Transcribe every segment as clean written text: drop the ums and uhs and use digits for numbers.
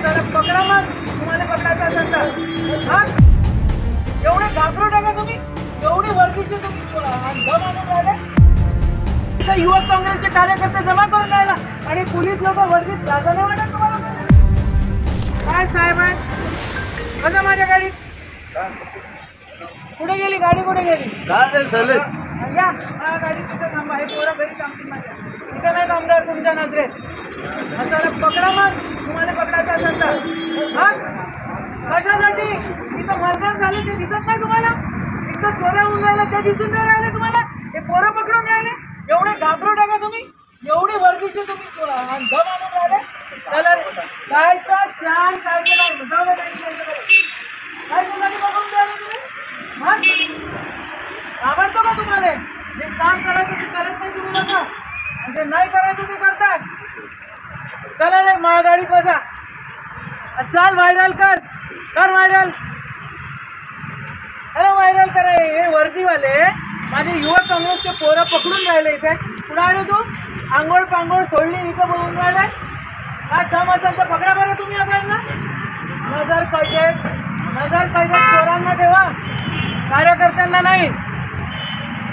जरा पकडा मग, तुम्हाला पकडायचं असेल तर. हा, एवढे घाबरू नका तुम्ही, एवढी वर्दीचे तुम्ही दम आणून राहिले. युवक काँग्रेसचे कार्यकर्ते जमा करून राहिला आणि पोलीस लोक वर्दीत लाजा नाही वाटत तुम्हाला? काय साहेब आहे बघा माझ्या गाडी कुठे गेली, गाडी कुठे गेली? या गाडी तिथे थांबा, हे पोरं घरी थांबतील माझ्या, तिथे नाही थांबणार तुमच्या नजरेत. जरा पकडा मग, तुम्हाला पकडायचं असेल तर. हा, कशासाठी? इथं मर्डर झाले ते दिसत नाही तुम्हाला? इथं चोऱ्या होऊन राहिल्या ते दिसून नाही राहिले तुम्हाला? हे पोरं पकडून राहिले. एवढे घाबरू नका तुम्ही, एवढी वर्दीचे तुम्ही दम आणून राहिले. त्याला कायचा छान काय केला काय मुलांनी बघून राहिले तुम्ही? हा, आवडतो का तुम्हाला? जे काम करायचं ते करत नाही तुम्ही लोक, म्हणजे नाही करायचं ते करतात. चला रे माळगाडीत बसा, चाल व्हायरल कर व्हायरल. अरे व्हायरल करा. हे वर्दीवाले माझे युवक काँग्रेसचे पोरं पकडून राहिले इथे. कुठं आले तू? आंघोळ पांघोळ सोडली इथं बोलून राहिले. काय काम असेल तर पकडा बरं तुम्ही आपल्याला. नजर पाहिजे चोरांना ठेवा, कार्यकर्त्यांना नाही.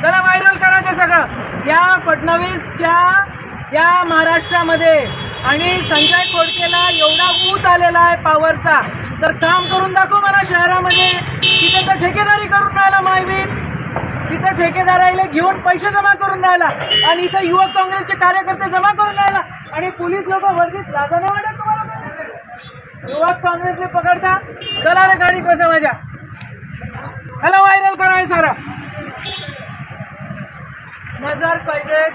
चला व्हायरल करा ते सगळं. या फडणवीसच्या या महाराष्ट्रामध्ये आणि संजय खोडकेला एवढा ऊत आलेला आहे पॉवरचा, तर काम करून दाखव मला शहरामध्ये. तिथे तर ठेकेदारी करून राहिला मायबीन, तिथं ठेकेदाराला घेऊन पैसे जमा करून राहिला आणि इथं युवक काँग्रेसचे कार्यकर्ते जमा करून राहिला आणि पोलीस लोक वर्दीत लाजा नाही वाटत तुम्हाला? युवक काँग्रेसने पकडता. चला रे गाडी बसा माझ्या. ह्याला व्हायरल करा हे सारा. नजर पाहिजे.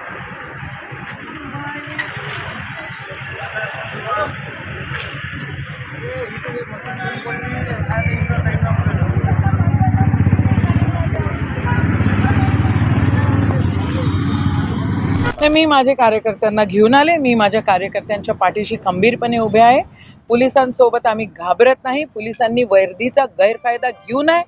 मी माझ्या कार्यकर्त्यांना घेऊन आले. मी माझ्या कार्यकर्त्यांच्या पाठीशी खंबीरपणे उभे आहे. पोलिसांसोबत आम्ही घाबरत नाही. पोलिसांनी वर्दीचा गैरफायदा घेऊ नये.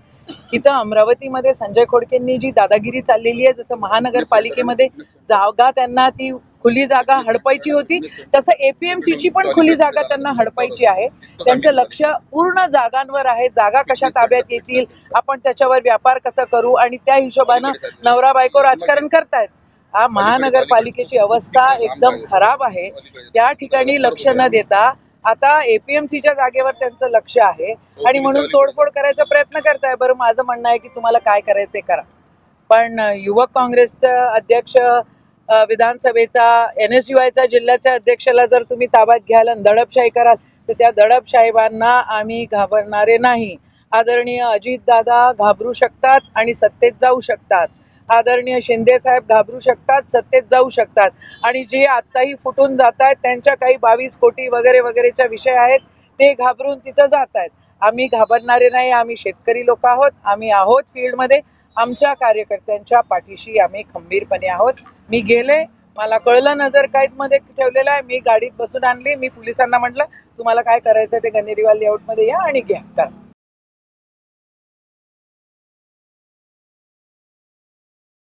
इथं अमरावतीमध्ये संजय खोडकेंनी जी दादागिरी चाललेली आहे, जसं महानगरपालिकेमध्ये जागा त्यांना ती खुली जागा हडपायची होती, तसं एपीएमसीची पण खुली जागा त्यांना हडपायची आहे. त्यांचं लक्ष पूर्ण जागांवर आहे. जागा कशा ताब्यात येतील, आपण त्याच्यावर व्यापार कसा करू, आणि त्या हिशोबानं नवरा बायको राजकारण करतायत. हा, महानगरपालिकेची अवस्था एकदम खराब आहे. त्या ठिकाणी लक्ष न देता आता एपीएमसीच्या जागेवर त्यांचं लक्ष आहे आणि म्हणून तोडफोड करायचा प्रयत्न करताय. बरं, माझं म्हणणं आहे की तुम्हाला काय करायचंय करा, पण युवक काँग्रेसचा अध्यक्ष, विधानसभेचा, NSUIचा जिल्ह्याच्या अध्यक्षाला जर तुम्ही ताब्यात घ्याल आणि दडपशाही कराल तर त्या दडपशाहीबांना आम्ही घाबरणारे नाही. आदरणीय अजितदादा घाबरू शकतात आणि सत्तेत जाऊ शकतात. आदरणीय शिंदे साहेब घाबरू शकतात, सत्तेत जाऊ शकतात. आणि जे आत्ताही फुटून जात आहेत त्यांच्या काही 22 कोटी वगैरे वगैरेच्या विषय आहेत, ते घाबरून तिथं जात आहेत. आम्ही घाबरणारे नाही. आम्ही शेतकरी लोक आहोत. आम्ही आहोत फील्डमध्ये. आमच्या कार्यकर्त्यांच्या पाठीशी आम्ही खंबीरपणे आहोत. मी गेले, मला कळलं नजर कैदमध्ये ठेवलेलं आहे. मी गाडीत बसून आणली. मी पोलिसांना म्हटलं तुम्हाला काय करायचं ते गणेरीवाल लेआउटमध्ये या आणि घ्या करा.